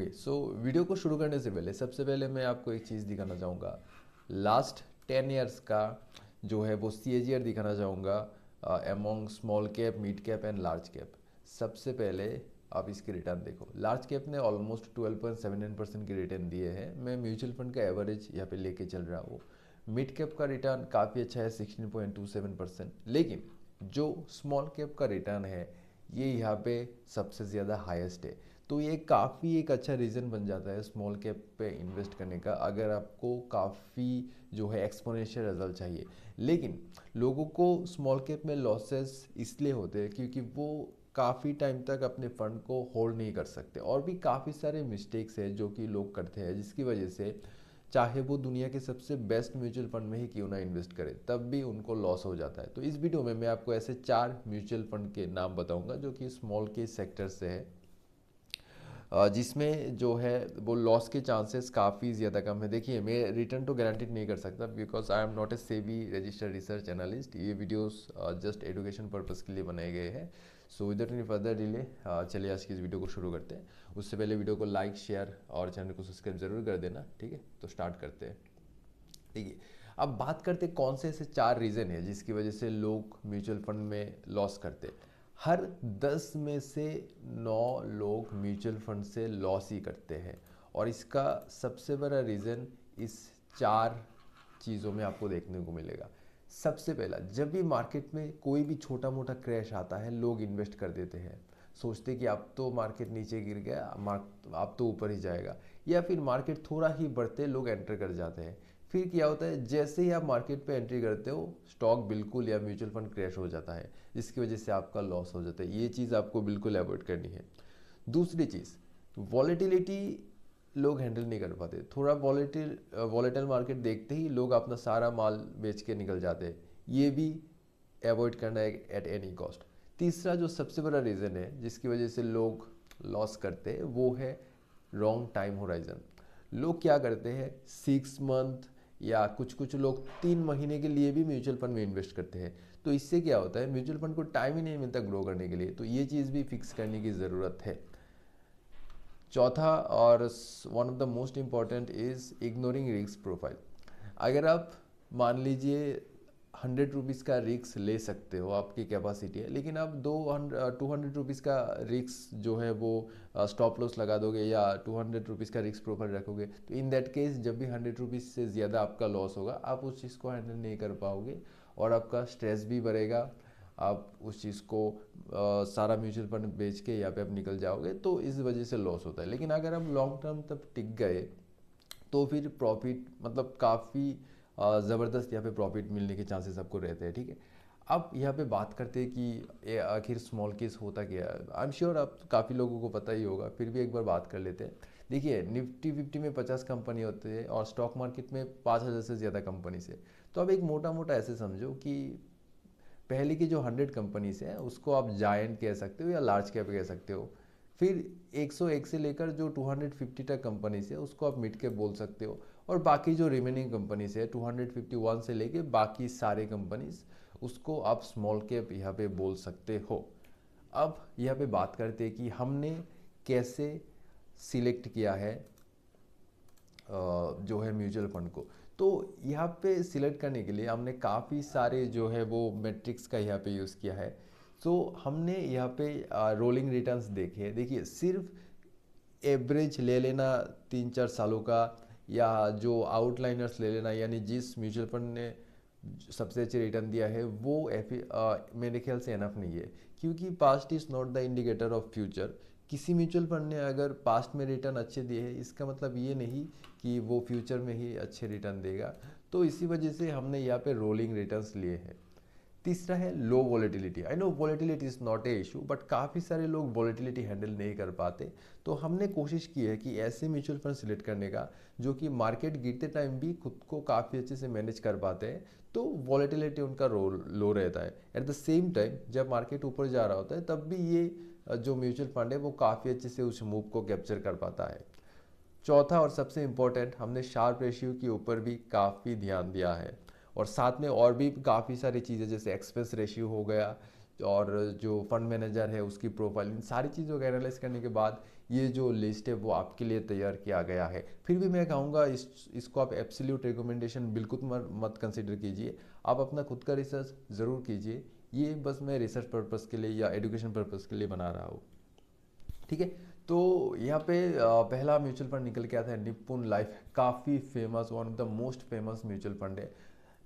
Okay so video को शुरू करने से पहले सबसे पहले मैं आपको एक चीज़ दिखाना चाहूँगा। लास्ट 10 ईयर्स का जो है वो CAGR दिखाना चाहूँगा among small cap, mid cap and large cap. सबसे पहले आप इसके रिटर्न देखो। लार्ज कैप ने ऑलमोस्ट 12.79% की रिटर्न दिए हैं। मैं म्यूचुअल फंड का एवरेज यहाँ पे लेके चल रहा हूँ। मिड कैप का रिटर्न काफ़ी अच्छा है 16.27%, लेकिन जो स्मॉल कैप का रिटर्न है ये यहाँ पे सबसे ज़्यादा हाईएस्ट है। तो ये काफ़ी एक अच्छा रीज़न बन जाता है स्मॉल कैप पे इन्वेस्ट करने का, अगर आपको काफ़ी जो है एक्सपोनेंशियल रिजल्ट चाहिए। लेकिन लोगों को स्मॉल कैप में लॉसेस इसलिए होते हैं क्योंकि वो काफ़ी टाइम तक अपने फंड को होल्ड नहीं कर सकते, और भी काफ़ी सारे मिस्टेक्स हैं जो कि लोग करते हैं, जिसकी वजह से चाहे वो दुनिया के सबसे बेस्ट म्यूचुअल फंड में ही क्यों ना इन्वेस्ट करें तब भी उनको लॉस हो जाता है। तो इस वीडियो में मैं आपको ऐसे 4 म्यूचुअल फंड के नाम बताऊंगा जो कि स्मॉल के सेक्टर से है, जिसमें जो है वो लॉस के चांसेस काफ़ी ज़्यादा कम है। देखिए, मैं रिटर्न तो गारंटीड नहीं कर सकता because I am not a SEBI registered research analyst. ये वीडियोस जस्ट एजुकेशन पर्पज़ के लिए बनाए गए हैं। So without any further delay चलिए आज की इस वीडियो को शुरू करते हैं। उससे पहले वीडियो को लाइक, शेयर और चैनल को सब्सक्राइब जरूर कर देना, ठीक है। तो स्टार्ट करते हैं। देखिए, अब बात करते हैं कौन से ऐसे 4 रीज़न है जिसकी वजह से लोग म्यूचुअल फंड में लॉस करते हैं। हर 10 में से 9 लोग म्यूचुअल फंड से लॉस ही करते हैं, और इसका सबसे बड़ा रीज़न इस 4 चीज़ों में आपको देखने को मिलेगा। सबसे पहला, जब भी मार्केट में कोई भी छोटा मोटा क्रैश आता है लोग इन्वेस्ट कर देते हैं, सोचते कि अब तो मार्केट नीचे गिर गया, अब तो ऊपर ही जाएगा, या फिर मार्केट थोड़ा ही बढ़ते लोग एंटर कर जाते हैं। फिर क्या होता है, जैसे ही आप मार्केट पे एंट्री करते हो स्टॉक बिल्कुल या म्यूचुअल फंड क्रैश हो जाता है, जिसकी वजह से आपका लॉस हो जाता है। ये चीज़ आपको बिल्कुल अवॉइड करनी है। दूसरी चीज़, वॉलेटिलिटी लोग हैंडल नहीं कर पाते। थोड़ा वॉलेटाइल मार्केट देखते ही लोग अपना सारा माल बेच के निकल जाते हैं। ये भी अवॉइड करना है एट एनी कॉस्ट। तीसरा जो सबसे बड़ा रीज़न है जिसकी वजह से लोग लॉस करते हैं वो है रॉन्ग टाइम होराइजन। लोग क्या करते हैं, 6 मंथ या कुछ कुछ लोग 3 महीने के लिए भी म्यूचुअल फंड में इन्वेस्ट करते हैं। तो इससे क्या होता है, म्यूचुअल फंड को टाइम ही नहीं मिलता ग्रो करने के लिए। तो ये चीज़ भी फिक्स करने की ज़रूरत है। चौथा और one of the most important is ignoring risk profile. अगर आप मान लीजिए 100 रुपीज़ का रिस्क ले सकते हो, आपकी कैपेसिटी है, लेकिन आप 200 रुपीज़ का रिस्क जो है वो स्टॉप लॉस लगा दोगे या 200 रुपीज़ का रिस्क प्रोफाइल रखोगे, तो इन दैट केस जब भी 100 रुपीज़ से ज़्यादा आपका लॉस होगा आप उस चीज़ को हैंडल नहीं कर पाओगे और आपका स्ट्रेस भी बढ़ेगा। आप उस चीज़ को सारा म्यूचुअल फंड बेच के यहाँ पे आप निकल जाओगे, तो इस वजह से लॉस होता है। लेकिन अगर आप लॉन्ग टर्म तक टिक गए तो फिर प्रॉफिट मतलब काफ़ी ज़बरदस्त यहाँ पे प्रॉफिट मिलने के चांसेस आपको रहते हैं, ठीक है। अब यहाँ पे बात करते हैं कि आखिर स्मॉल केस होता क्या है। आई एम श्योर आप काफ़ी लोगों को पता ही होगा, फिर भी एक बार बात कर लेते हैं। देखिए, निफ्टी 50 में 50 कंपनी होती है और स्टॉक मार्केट में 5,000 से ज़्यादा कंपनी से। तो अब एक मोटा मोटा ऐसे समझो कि पहले की जो 100 कंपनीज हैं उसको आप जायंट कह सकते हो या लार्ज कैप कह सकते हो। फिर 101 से लेकर जो 250 तक कंपनीज है उसको आप मिड कैप बोल सकते हो, और बाकी जो रिमेनिंग कंपनीज है 251 से लेके बाकी सारे कंपनीज उसको आप स्मॉल कैप यहाँ पे बोल सकते हो। अब यहाँ पे बात करते हैं कि हमने कैसे सिलेक्ट किया है जो है म्यूचुअल फंड को। तो यहाँ पे सिलेक्ट करने के लिए हमने काफ़ी सारे जो है वो मैट्रिक्स का यहाँ पे यूज़ किया है। तो हमने यहाँ पे रोलिंग रिटर्न्स देखे हैं। देखिए, सिर्फ एवरेज ले लेना 3-4 सालों का, या जो आउटलाइनर्स ले लेना, यानी जिस म्यूचुअल फंड ने सबसे अच्छे रिटर्न दिया है वो मेरे ख्याल से एनफ नहीं है, क्योंकि past is not the indicator of future. किसी म्यूचुअल फंड ने अगर पास्ट में रिटर्न अच्छे दिए हैं इसका मतलब ये नहीं कि वो फ्यूचर में ही अच्छे रिटर्न देगा। तो इसी वजह से हमने यहाँ पे रोलिंग रिटर्न्स लिए हैं। तीसरा है low volatility. I know volatility is not a issue, but काफ़ी सारे लोग वॉलेटिलिटी हैंडल नहीं कर पाते। तो हमने कोशिश की है कि ऐसे म्यूचुअल फंड सिलेक्ट करने का जो कि मार्केट गिरते टाइम भी खुद को काफ़ी अच्छे से मैनेज कर पाते हैं, तो वॉलेटिलिटी उनका लो रहता है। एट द सेम टाइम जब मार्केट ऊपर जा रहा होता है तब भी ये जो म्यूचुअल फंड है वो काफ़ी अच्छे से उस मूव को कैप्चर कर पाता है। चौथा और सबसे इम्पोर्टेंट, हमने शार्प रेशियो के ऊपर भी काफ़ी ध्यान दिया है, और साथ में और भी काफ़ी सारी चीज़ें जैसे एक्सपेंस रेशियो हो गया, और जो फंड मैनेजर है उसकी प्रोफाइल, इन सारी चीज़ों को एनालाइज करने के बाद ये जो लिस्ट है वो आपके लिए तैयार किया गया है। फिर भी मैं कहूँगा इसको आप एब्सोल्यूट रिकमेंडेशन बिल्कुल मत कंसिडर कीजिए, आप अपना खुद का रिसर्च ज़रूर कीजिए। ये बस मैं रिसर्च पर्पज़ के लिए या एजुकेशन पर्पज़ के लिए बना रहा हूँ, ठीक है। तो यहाँ पे पहला म्यूचुअल फंड निकल के आता है निप्पॉन लाइफ, काफ़ी famous, one of the most famous mutual fund है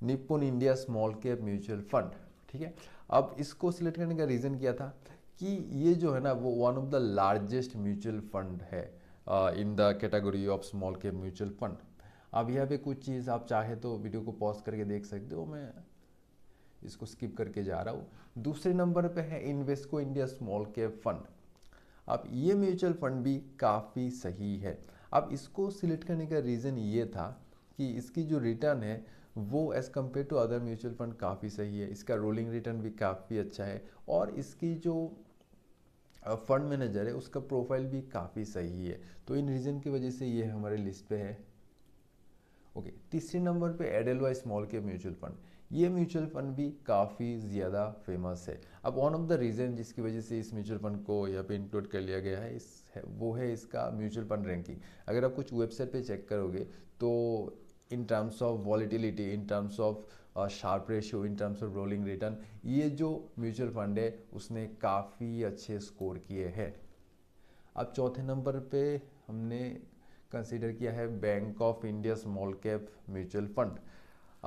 Nippon India small cap mutual fund, ठीक है। अब इसको सिलेक्ट करने का रीज़न क्या था कि ये जो है ना वो one of the largest mutual fund है in the category of small cap mutual fund. अब यहाँ पे कुछ चीज़ आप चाहे तो वीडियो को पॉज करके देख सकते हो, मैं इसको स्किप करके जा रहा हूँ। दूसरे नंबर पे है Invesco India small cap fund. अब ये म्यूचुअल फंड भी काफ़ी सही है। अब इसको सिलेक्ट करने का रीज़न ये था कि इसकी जो रिटर्न है वो as compared to other mutual fund काफ़ी सही है, इसका रोलिंग रिटर्न भी काफ़ी अच्छा है, और इसकी जो फंड मैनेजर है उसका प्रोफाइल भी काफ़ी सही है। तो इन रीज़न की वजह से ये हमारे लिस्ट पे है। ओके, तीसरे नंबर पे एडेलवाई स्मॉल कैप म्यूचुअल फंड। ये म्यूचुअल फंड भी काफ़ी ज़्यादा फेमस है। अब वन ऑफ द रीज़न जिसकी वजह से इस म्यूचुअल फंड को यहाँ पे इंक्लूड कर लिया गया है वो है इसका म्यूचुअल फंड रैंकिंग। अगर आप कुछ वेबसाइट पे चेक करोगे तो in terms of volatility, in terms of Sharpe ratio, in terms of rolling return, ये जो म्यूचुअल फंड है उसने काफ़ी अच्छे स्कोर किए हैं। अब चौथे नंबर पे हमने कंसीडर किया है bank of India small cap mutual fund.